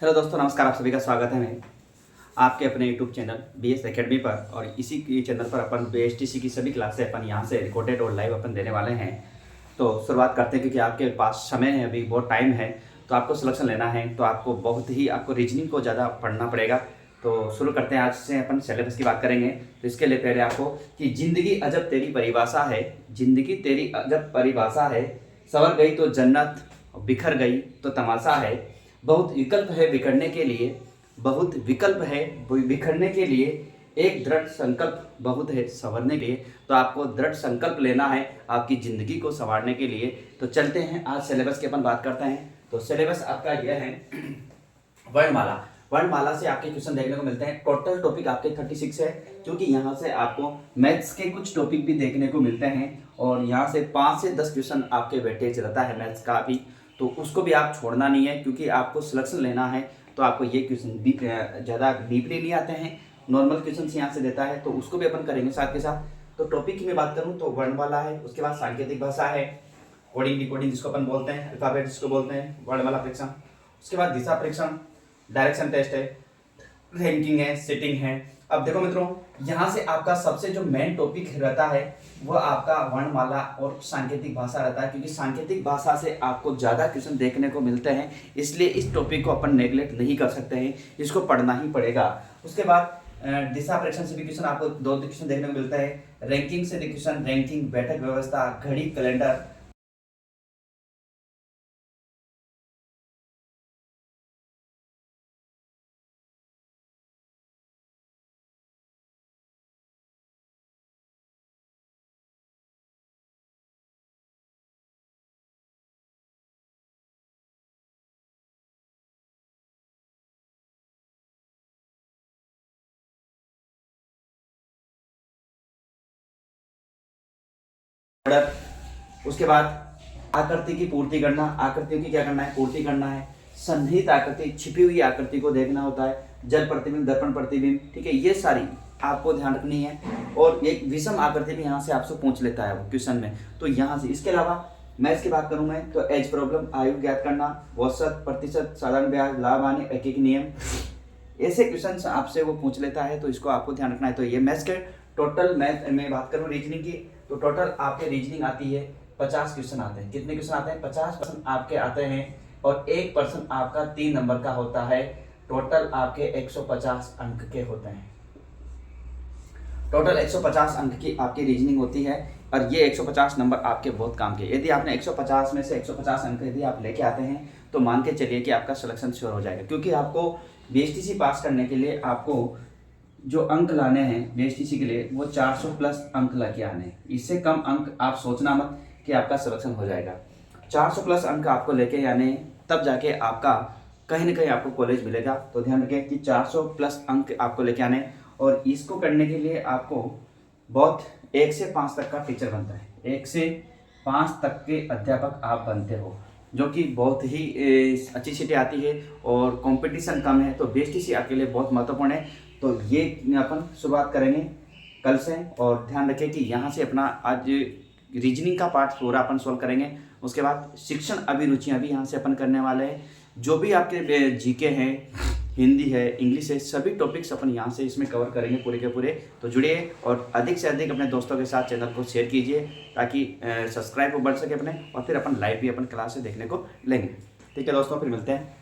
Hello दोस्तों, नमस्कार। आप सभी का स्वागत है मैं आपके अपने यूट्यूब चैनल BS एकेडमी पर। और इसी की चैनल पर अपन BSTC की सभी क्लासें अपन यहाँ से रिकॉर्डेड और लाइव अपन देने वाले हैं। तो शुरुआत करते हैं, क्योंकि आपके पास समय है, अभी बहुत टाइम है। तो आपको सिलेक्शन लेना है तो आपको बहुत ही आपको रीजनिंग को ज़्यादा पढ़ना पड़ेगा। तो शुरू करते हैं। आज से अपन सिलेबस की बात करेंगे। तो इसके लिए पहले आपको कि ज़िंदगी अजब तेरी परिभाषा है, ज़िंदगी तेरी अजब परिभाषा है, संवर गई तो जन्नत, बिखर गई तो तमाशा है, बहुत विकल्प है बिखरने के लिए, बहुत विकल्प है बिखरने के लिए, एक दृढ़ संकल्प बहुत है संवरने के लिए। तो आपको दृढ़ संकल्प लेना है आपकी ज़िंदगी को संवारने के लिए। तो चलते हैं, आज सिलेबस की अपन बात करते हैं। तो सिलेबस आपका यह है वर्णमाला। वर्णमाला से आपके क्वेश्चन देखने को मिलते हैं। टोटल टॉपिक आपके 36 है, क्योंकि यहाँ से आपको मैथ्स के कुछ टॉपिक भी देखने को मिलते हैं और यहाँ से 5 से 10 क्वेश्चन आपके वेटेज रहता है मैथ्स का भी। तो उसको भी आप छोड़ना नहीं है, क्योंकि आपको सिलेक्शन लेना है। तो आपको ये क्वेश्चन ज़्यादा डीपली नहीं आते हैं, नॉर्मल क्वेश्चन यहाँ से देता है, तो उसको भी अपन करेंगे साथ के साथ। तो टॉपिक की मैं बात करूँ तो वर्णमाला है, उसके बाद सांकेतिक भाषा है, कोडिंग डिकोडिंग जिसको अपन बोलते हैं, अल्फाबेट जिसको बोलते हैं, वर्णमाला परीक्षण। उसके बाद दिशा परीक्षण, डायरेक्शन टेस्ट है, रैंकिंग है, सेटिंग है। अब देखो मित्रों, यहाँ से आपका सबसे जो मेन टॉपिक रहता है वो आपका वर्णमाला और सांकेतिक भाषा रहता है, क्योंकि सांकेतिक भाषा से आपको ज़्यादा क्वेश्चन देखने को मिलते हैं। इसलिए इस टॉपिक को अपन नेगलेक्ट नहीं कर सकते हैं, इसको पढ़ना ही पड़ेगा। उसके बाद दिशा परीक्षण से भी क्वेश्चन आपको 2 क्वेश्चन देखने को मिलता है। रैंकिंग से क्वेश्चन, रैंकिंग, बैठक व्यवस्था, घड़ी, कैलेंडर। उसके बाद आकृति की पूर्ति करना, आकृतियों की क्या करना है, पूर्ति करना है। सन्निहित आकृति, छिपी हुई आकृति को देखना होता है। जल प्रतिबिंब, दर्पण प्रतिबिंब, ठीक है, ये सारी आपको ध्यान रखनी है। और एक विषम आकृति भी यहाँ से आपसे पूछ लेता है वो क्वेश्चन में, तो यहाँ से। इसके अलावा मैथ्स की बात करूँ मैं तो एज प्रॉब्लम, आयु ज्ञात करना, औसत, प्रतिशत, साधारण ब्याज, लाभ हानि, एक नियम, ऐसे क्वेश्चन आपसे वो पूछ लेता है। तो इसको आपको ध्यान रखना है। तो ये मैथ्स के टोटल, मैथ में बात करूँ रीजनिंग की, तो टोटल आपके रीजनिंग आती है 50 क्वेश्चन आते हैं। कितने क्वेश्चन आते हैं? 50% आपके आते हैं और 1% आपका 3 नंबर का होता है। टोटल आपके 150 अंक के होते हैं। टोटल 150 अंक की आपकी रीजनिंग होती है और ये 150 नंबर आपके बहुत काम के। यदि आपने 150 में से 150 अंक यदि आप लेके आते हैं तो मान के चलिए कि आपका सिलेक्शन श्योर हो जाएगा, क्योंकि आपको BSTC पास करने के लिए आपको जो अंक लाने हैं BSTC के लिए, वो 400 प्लस अंक लेके आने हैं। इससे कम अंक आप सोचना मत कि आपका सिलेक्शन हो जाएगा। 400 प्लस अंक आपको लेके आने हैं, तब जाके आपका कहीं ना कहीं आपको कॉलेज मिलेगा। तो ध्यान रखें कि 400 प्लस अंक आपको लेके आने हैं। और इसको करने के लिए आपको बहुत 1 से 5 तक का टीचर बनता है, 1 से 5 तक के अध्यापक आप बनते हो, जो कि बहुत ही अच्छी सीटें आती है और कंपटीशन कम है। तो BSTC आपके लिए बहुत महत्वपूर्ण है। तो ये अपन शुरुआत करेंगे कल से। और ध्यान रखें कि यहाँ से अपना आज रीजनिंग का पार्ट पूरा अपन सॉल्व करेंगे। उसके बाद शिक्षण अभिरुचियाँ भी यहाँ से अपन करने वाले हैं। जो भी आपके जीके हैं, हिंदी है, इंग्लिश है, सभी टॉपिक्स अपन यहाँ से इसमें कवर करेंगे पूरे के पूरे। तो जुड़िए और अधिक से अधिक अपने दोस्तों के साथ चैनल को शेयर कीजिए, ताकि सब्सक्राइब बढ़ सके अपने, और फिर अपन लाइव भी अपन क्लास से देखने को लेंगे। ठीक है दोस्तों, फिर मिलते हैं।